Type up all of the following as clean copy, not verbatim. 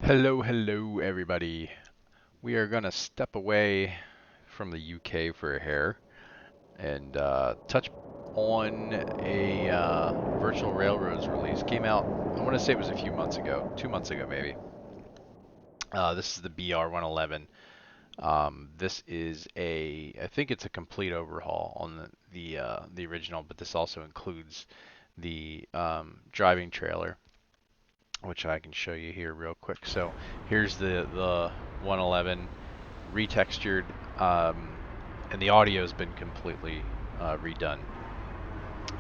Hello, everybody. We are going to step away from the UK for a hair and touch on a Virtual Railroads release. Came out, I want to say it was a few months ago, 2 months ago maybe. This is the BR111. This is I think it's a complete overhaul on the original, but this also includes the driving trailer, which I can show you here real quick. So here's the 111 retextured, and the audio has been completely redone.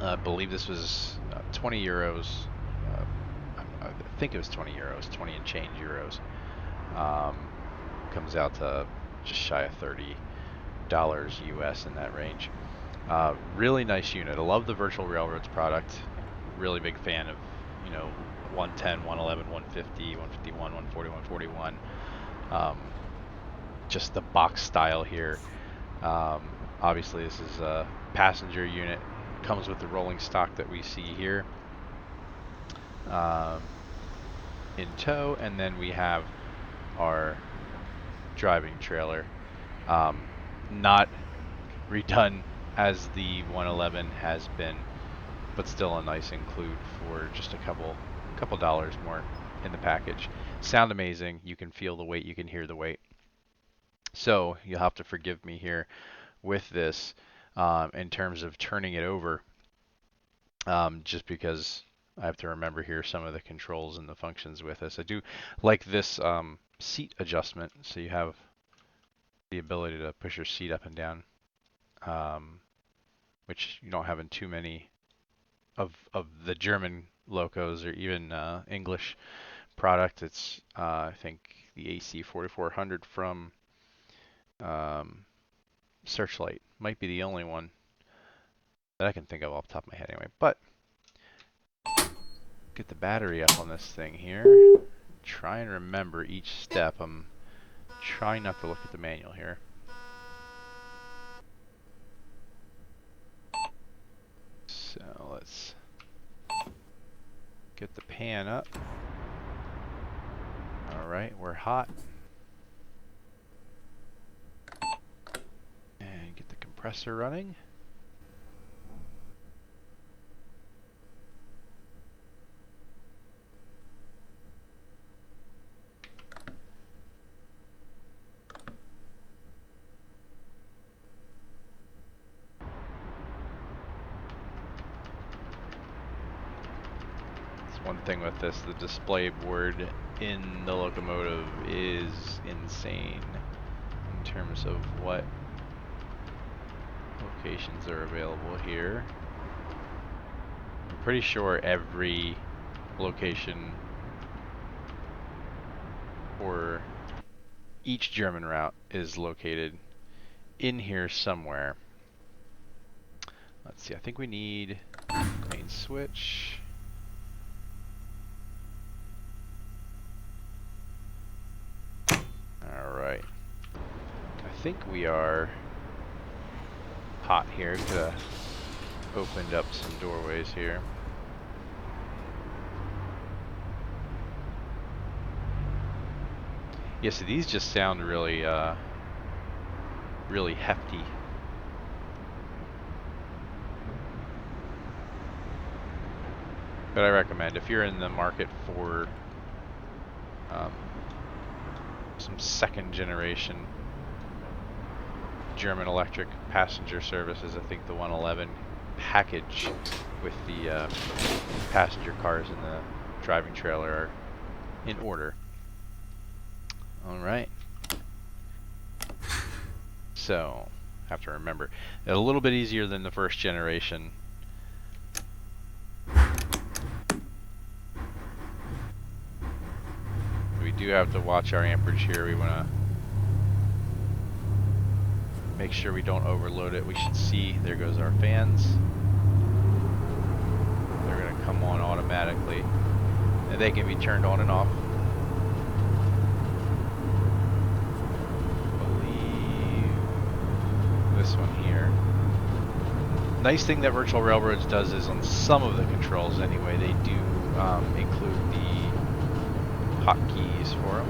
I believe this was 20 euros. I think it was 20 euros, 20 and change euros. Comes out to just shy of $30 US in that range. Really nice unit. I love the Virtual Railroads product. Really big fan of, 110, 111, 150, 151, 140, 141. Just the box style here. Obviously, this is a passenger unit. Comes with the rolling stock that we see here in tow, and then we have our driving trailer. Not redone as the 111 has been, but still a nice include for just a couple dollars more in the package. Sound amazing. You can feel the weight, you can hear the weight. So you'll have to forgive me here with this in terms of turning it over, just because I have to remember here some of the controls and the functions with this. I do like this seat adjustment, so you have the ability to push your seat up and down, which you don't have in too many of the German locos or even English product. It's I think the AC 4400 from Searchlight might be the only one that I can think of off the top of my head anyway. But get the battery up on this thing here. Try and remember each step. I'm trying not to look at the manual here. So let's get the pan up. Alright, we're hot. And get the compressor running. One thing with this, the display board in the locomotive is insane in terms of what locations are available here. I'm pretty sure every location for each German route is located in here somewhere. Let's see, I think we need main switch. Alright. I think we are hot here. Could have opened up some doorways here. Yeah, so these just sound really, really hefty. But I recommend, if you're in the market for some second generation German electric passenger services, I think the 111 package with the passenger cars and the driving trailer are in order. Alright. So, have to remember, a little bit easier than the first generation. We do have to watch our amperage here. We want to make sure we don't overload it. We should see, there goes our fans. They're going to come on automatically, and they can be turned on and off. I believe this one here. Nice thing that Virtual Railroads does is on some of the controls anyway, they do include the hotkeys for them.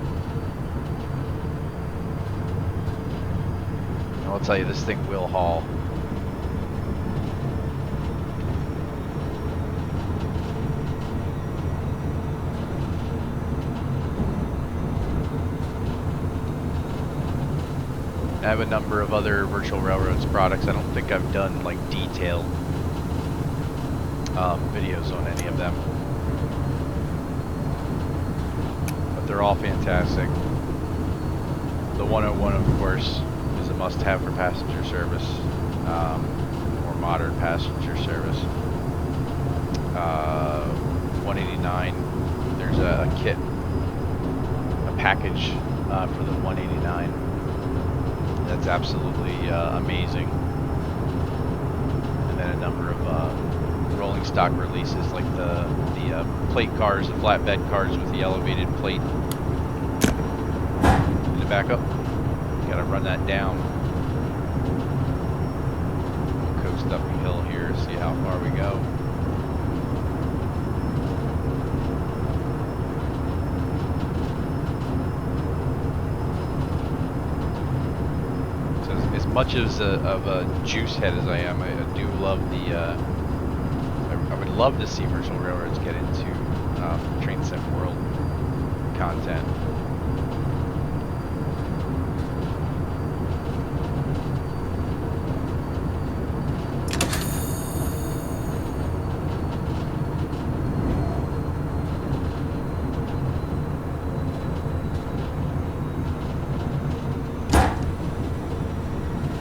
And I'll tell you, this thing will haul. I have a number of other Virtual Railroads products. I don't think I've done like detailed videos on any of them, but they're all fantastic. The 101, of course, is a must-have for passenger service, or modern passenger service. 189, there's a kit, a package for the 189. That's absolutely amazing. And then a number of rolling stock releases, like the plate cars, the flatbed cars with the elevated plate. Did it back up? You gotta run that down. We'll coast up the hill here, see how far we go. As much of a juice head as I am, I do love the. I would love to see Virtual Railroads get into Train Sim World content.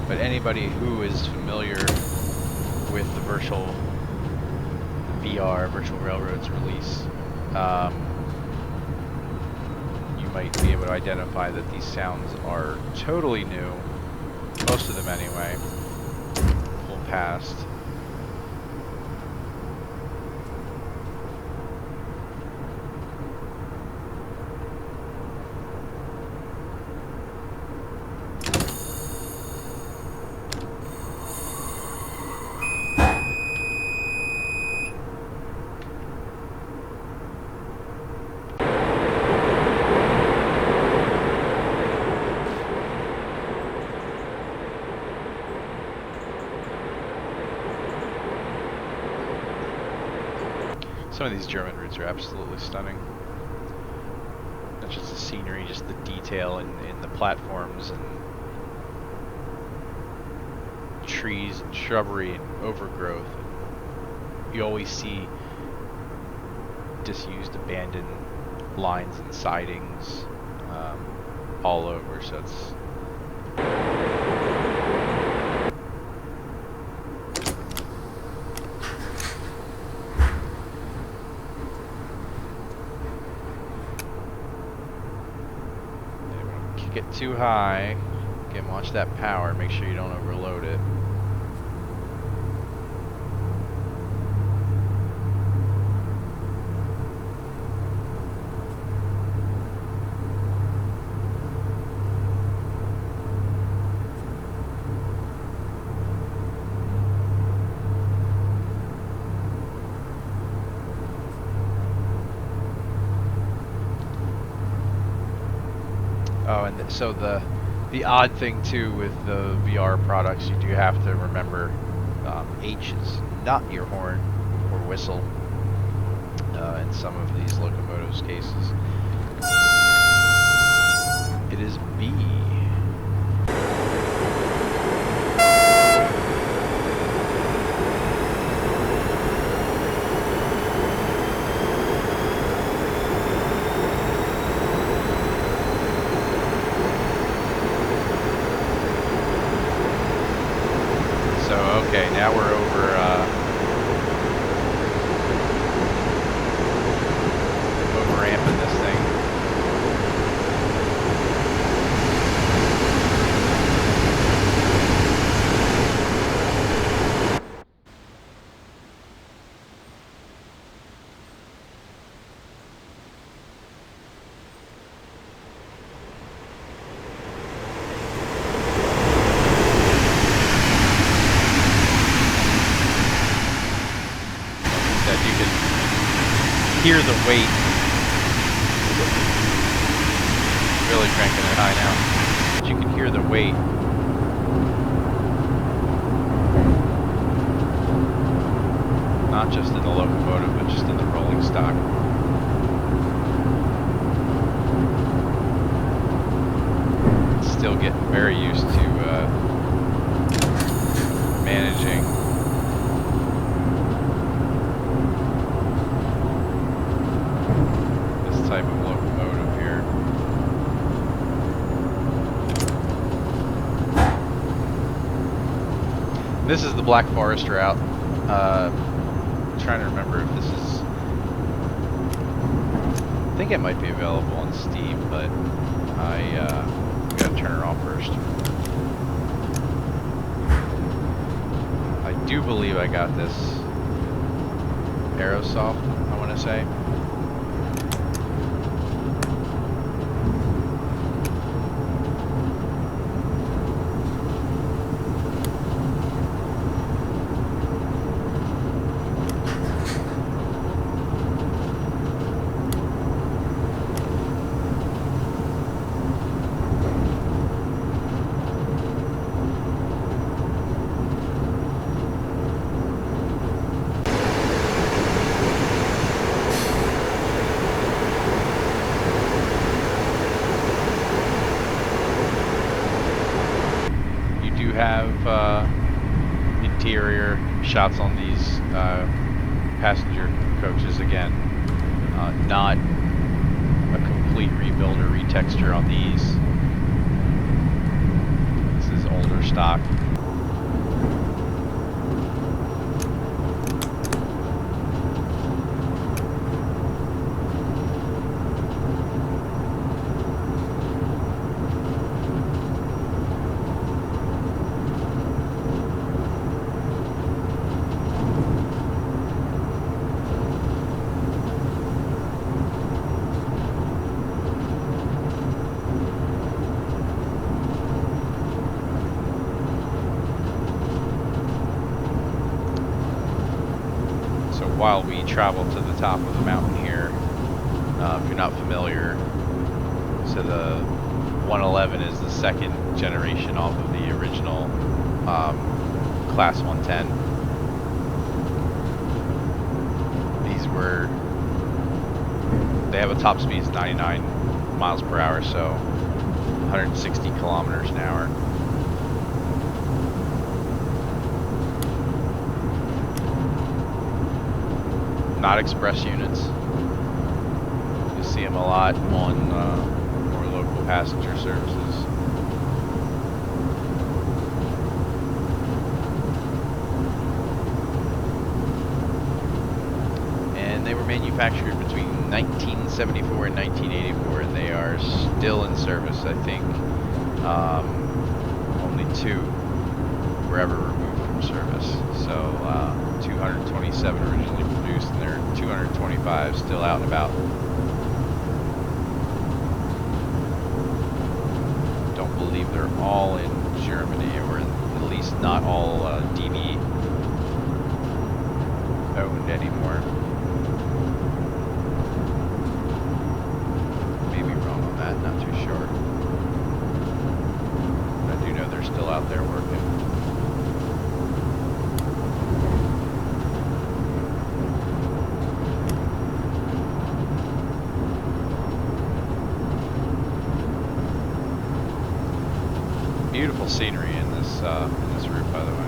But anybody who is familiar with the Virtual Railroads release, you might be able to identify that these sounds are totally new, most of them anyway. Pull past. Some of these German routes are absolutely stunning. Not just the scenery, just the detail in the platforms and trees and shrubbery and overgrowth. You always see disused, abandoned lines and sidings all over, so it's get too high. Again, watch that power. Make sure you don't overload it. Oh, and so the odd thing too with the VR products, you do have to remember H is not your horn or whistle in some of these locomotives cases. It is B. Okay, now we're over ramping this thing. Hear the weight really cranking it high now. But you can hear the weight. Not just in the locomotive, but just in the rolling stock. Still getting very used to managing this type of locomotive here. This is the Black Forest route. Trying to remember if this is, I think it might be available on Steam, but I gotta turn it off first. I do believe I got this Aerosoft, I want to say. Have interior shots on these passenger coaches again. Not a complete rebuild or retexture on these. This is older stock. While we travel to the top of the mountain here, if you're not familiar, so the 111 is the second generation off of the original Class 110. They have a top speed of 99 miles per hour, so 160 kilometers an hour. Not express units. You see them a lot on more local passenger services. And they were manufactured between 1974 and 1984, and they are still in service. I think only 2 were ever removed from service. So 227 originally produced, and there are 225 still out and about. Don't believe they're all in Germany, or at least not all DB owned anymore. Maybe wrong on that, not too sure. But I do know they're still out there working. Beautiful scenery in this route, by the way.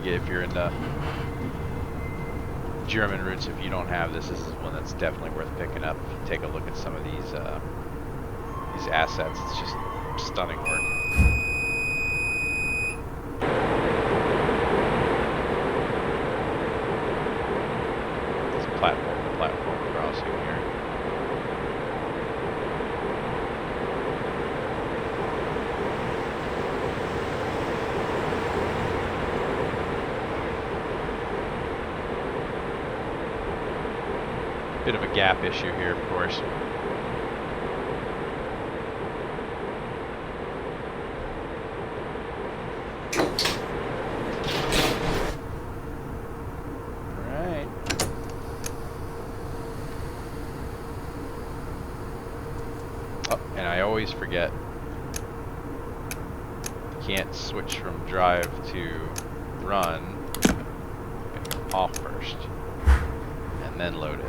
If you're into German routes, if you don't have this, this is one that's definitely worth picking up. Take a look at some of these these assets. It's just stunning work. It's platform to platform crossing here. Bit of a gap issue here, of course. Alright. Oh, and I always forget. You can't switch from drive to run. Off first. And then load it.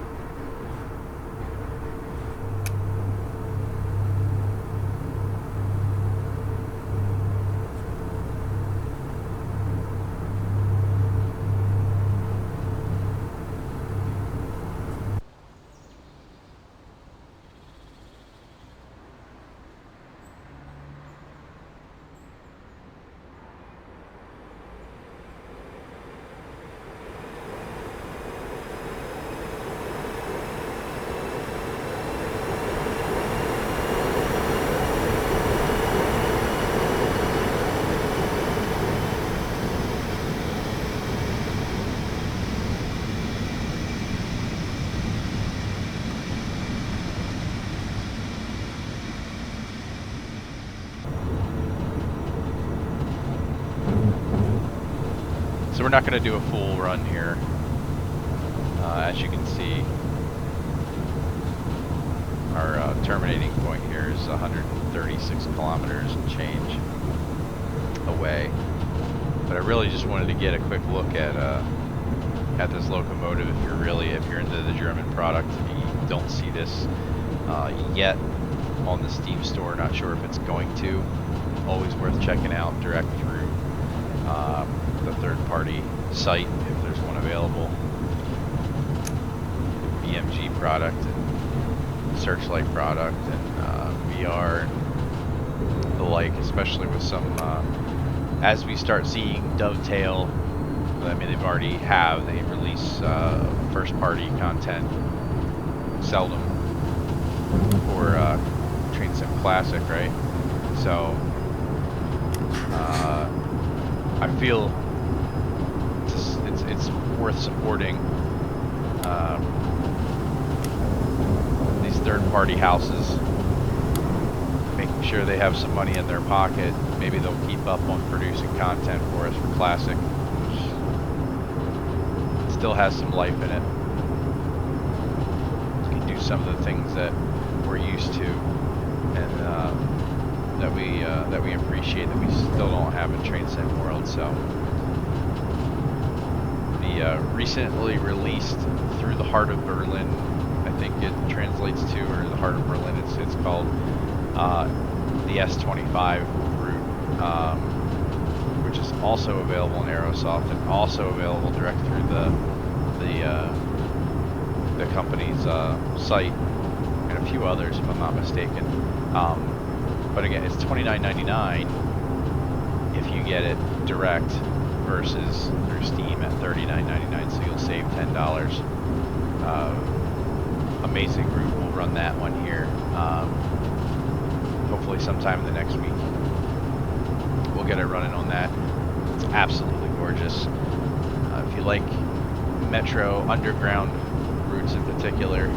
So we're not going to do a full run here. As you can see, our terminating point here is 136 kilometers and change away. But I really just wanted to get a quick look at this locomotive. If you're into the German product, you don't see this yet on the Steam store. Not sure if it's going to. Always worth checking out direct through the third-party site if there's one available. BMG product and Searchlight product and VR and the like, especially with some as we start seeing Dovetail. I mean, they release first-party content seldom for Train Sim Classic, right? So I feel it's worth supporting these third-party houses, making sure they have some money in their pocket. Maybe they'll keep up on producing content for us for Classic, which still has some life in it. You can do some of the things that we're used to and that we appreciate that we still don't have in Train Sim World. So the recently released Through the Heart of Berlin, I think it translates to, or the Heart of Berlin, it's called the S25 route, which is also available in Aerosoft and also available direct through the company's site, and a few others if I'm not mistaken. But again, it's $29.99 if you get it direct versus through Steam at $39.99, so you'll save $10. Amazing route. We'll run that one here. Hopefully sometime in the next week we'll get it running on that. It's absolutely gorgeous. If you like metro underground routes in particular,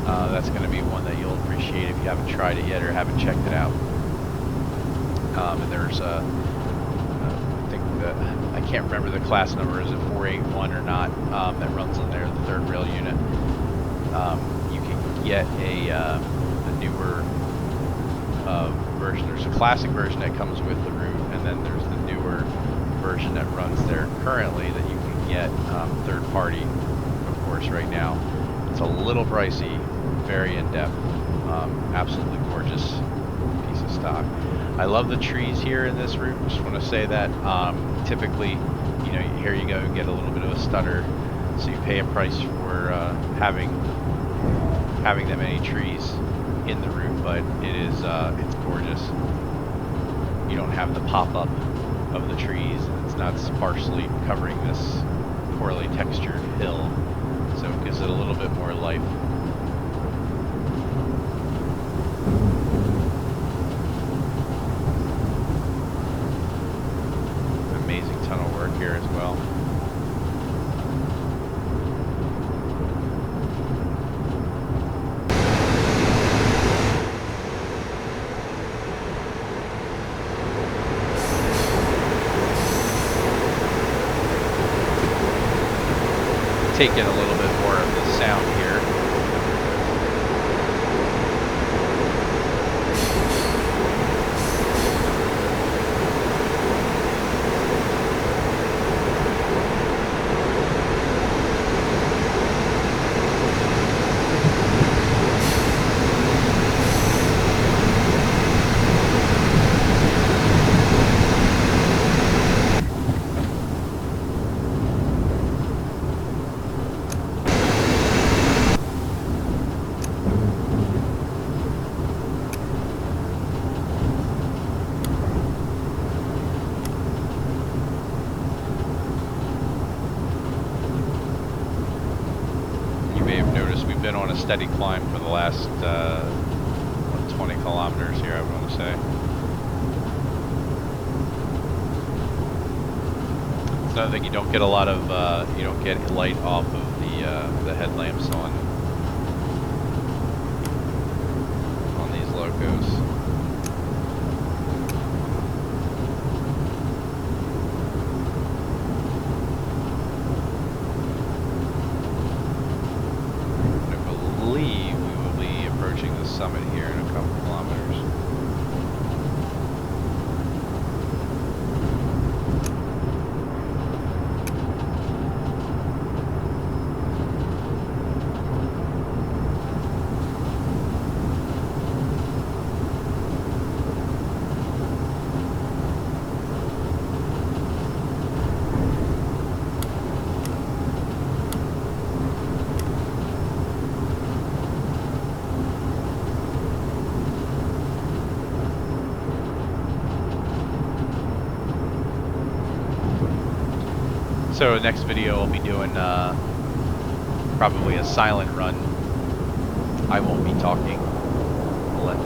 that's going to be one that you'll appreciate if you haven't tried it yet or haven't checked it out. And there's I think I can't remember the class number, is it 481 or not, that runs on there, the third rail unit. You can get a newer version. There's a classic version that comes with the route, and then there's the newer version that runs there currently that you can get third party, of course, right now. It's a little pricey, very in-depth, absolutely gorgeous piece of stock. I love the trees here in this route. Just want to say that typically, you know, here you go and get a little bit of a stutter, so you pay a price for having that many trees in the route, but it's gorgeous. You don't have the pop-up of the trees, and it's not sparsely covering this poorly textured hill, so it gives it a little bit more life. Amazing tunnel work here as well. Take in a little bit more of the sound here. Been on a steady climb for the last 20 kilometers here, I want to say. It's another thing, you don't get a lot of, you don't get light off of the headlamps on these locos. Summit here in a couple kilometers. So next video I'll be doing probably a silent run. I won't be talking. I'll let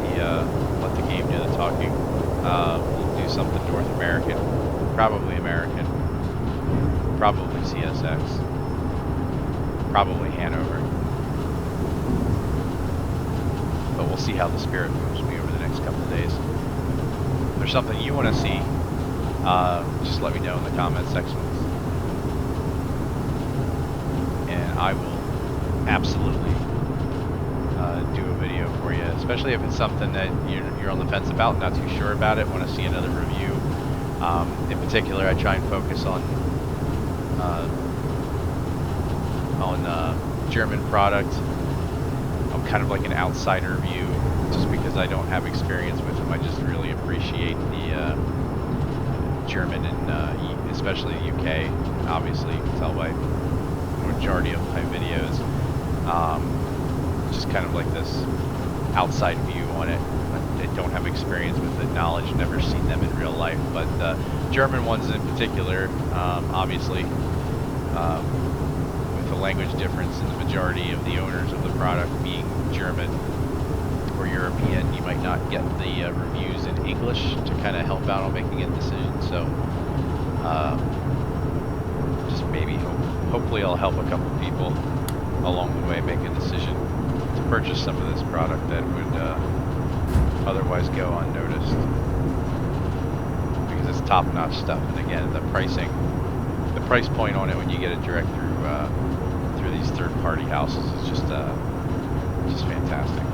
the game do the talking. We'll do something North American, probably CSX, probably Hanover. But we'll see how the spirit moves me over the next couple of days. If there's something you want to see, just let me know in the comment section. I will absolutely do a video for you, especially if it's something that you're on the fence about, not too sure about it, want to see another review. In particular, I try and focus on German product. I'm kind of like an outsider view, just because I don't have experience with them. I just really appreciate the German and especially the UK. Obviously, you can tell by majority of my videos, just kind of like this outside view on it. I don't have experience with it, knowledge, never seen them in real life, but German ones in particular, obviously, with the language difference and the majority of the owners of the product being German or European, you might not get the reviews in English to kind of help out on making a decision. So just maybe hopefully I'll help a couple people along the way make a decision to purchase some of this product that would otherwise go unnoticed, because it's top-notch stuff. And again, the price point on it when you get it direct through these third-party houses is just fantastic.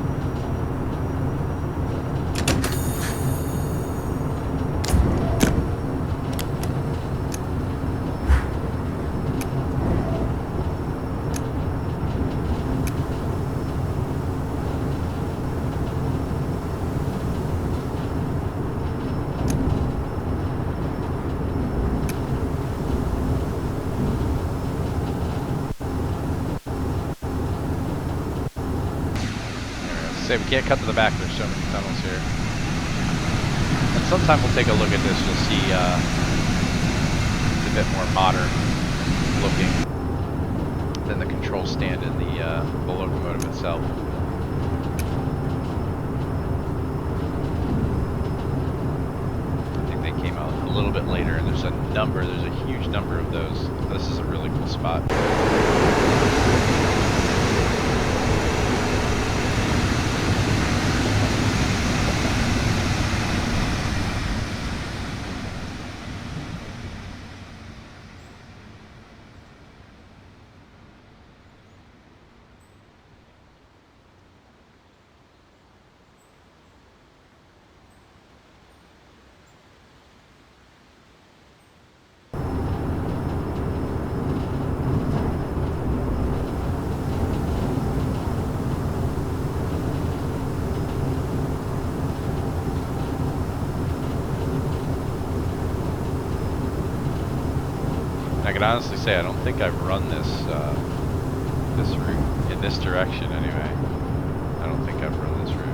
say, we can't cut to the back. There's so many tunnels here. And sometime we'll take a look at this. You'll see it's a bit more modern looking than the control stand in the locomotive itself. I think they came out a little bit later, and there's a huge number of those. This is a really cool spot. I can honestly say I don't think I've run this this route in this direction anyway. I don't think I've run this route.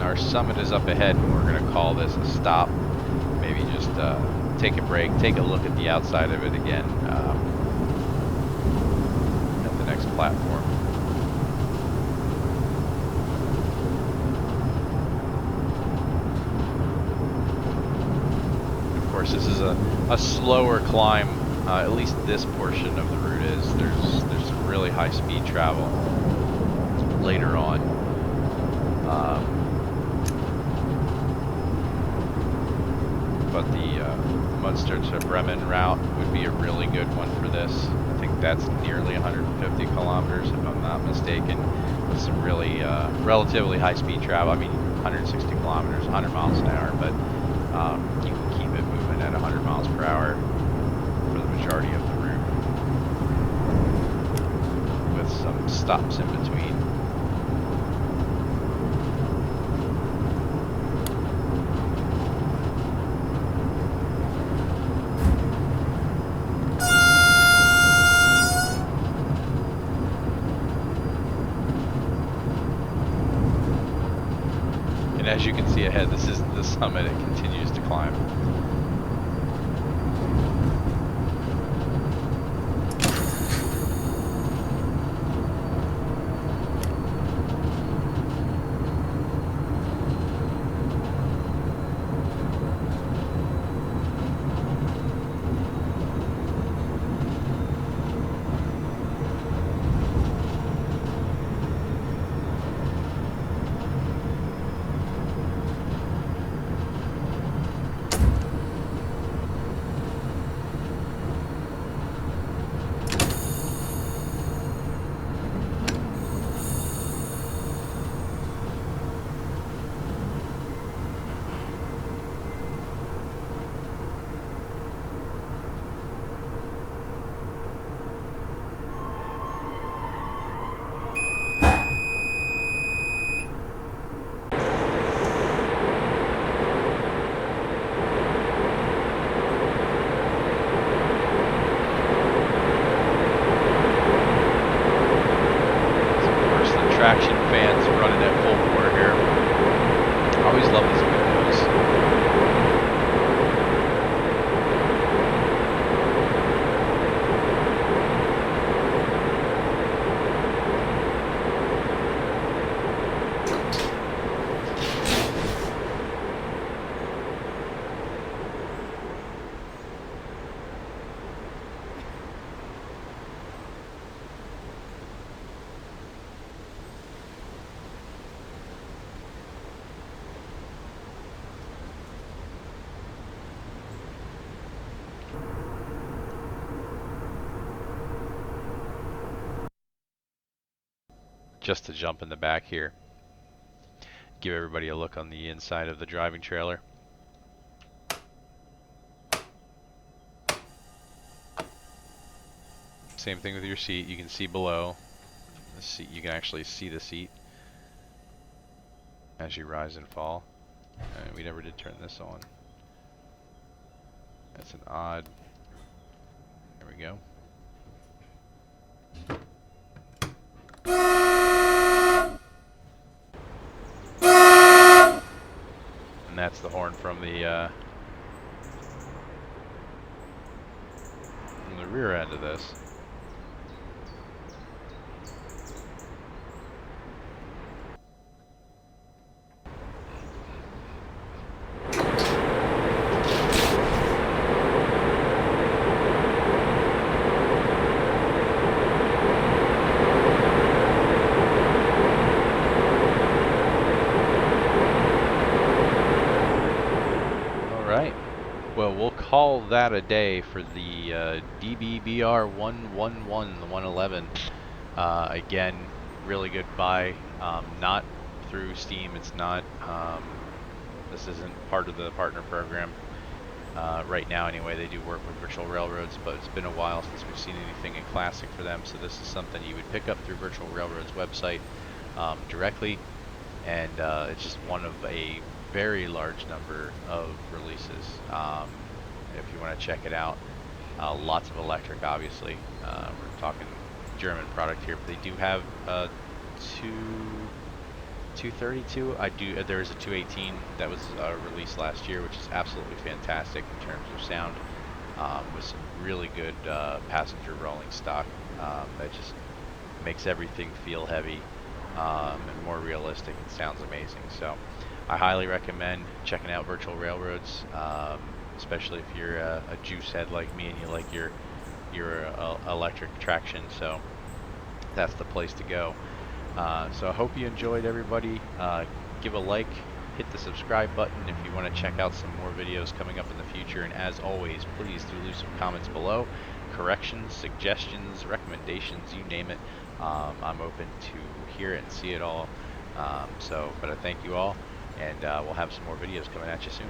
Our summit is up ahead, and we're going to call this a stop. Maybe just take a break, take a look at the outside of it again at the next platform. Of course, this is a slower climb. At least this portion of the route is. There's some really high speed travel later on. But the Munster to Bremen route would be a really good one for this. I think that's nearly 150 kilometers, if I'm not mistaken, with some really relatively high-speed travel. I mean, 160 kilometers, 100 miles an hour, but you can keep it moving at 100 miles per hour for the majority of the route, with some stops in between. As you can see ahead, this isn't the summit, it continues to climb. Traction fans running at full bore here. I always love these windows. just to jump in the back here, give everybody a look on the inside of the driving trailer. Same thing with your seat. You can see below the seat. You can actually see the seat as you rise and fall. And we never did turn this on. That's an odd. There we go. And that's the horn from the rear end of this. Well, we'll call that a day for the DB BR111, the 111. Again, really good buy. Not through Steam. It's not. This isn't part of the partner program right now. Anyway, they do work with Virtual Railroads, but it's been a while since we've seen anything in Classic for them. So this is something you would pick up through Virtual Railroads website directly, and it's just one of a very large number of releases. If you want to check it out, lots of electric, obviously. We're talking German product here, but they do have 232. There is a 218 that was released last year, which is absolutely fantastic in terms of sound, with some really good passenger rolling stock that just makes everything feel heavy and more realistic. It sounds amazing. So I highly recommend checking out Virtual Railroads, especially if you're a juice head like me and you like your electric traction. So that's the place to go. So I hope you enjoyed, everybody. Give a like, hit the subscribe button if you want to check out some more videos coming up in the future. And as always, please do leave some comments below. Corrections, suggestions, recommendations, you name it. I'm open to hear it and see it all. But I thank you all, and we'll have some more videos coming at you soon.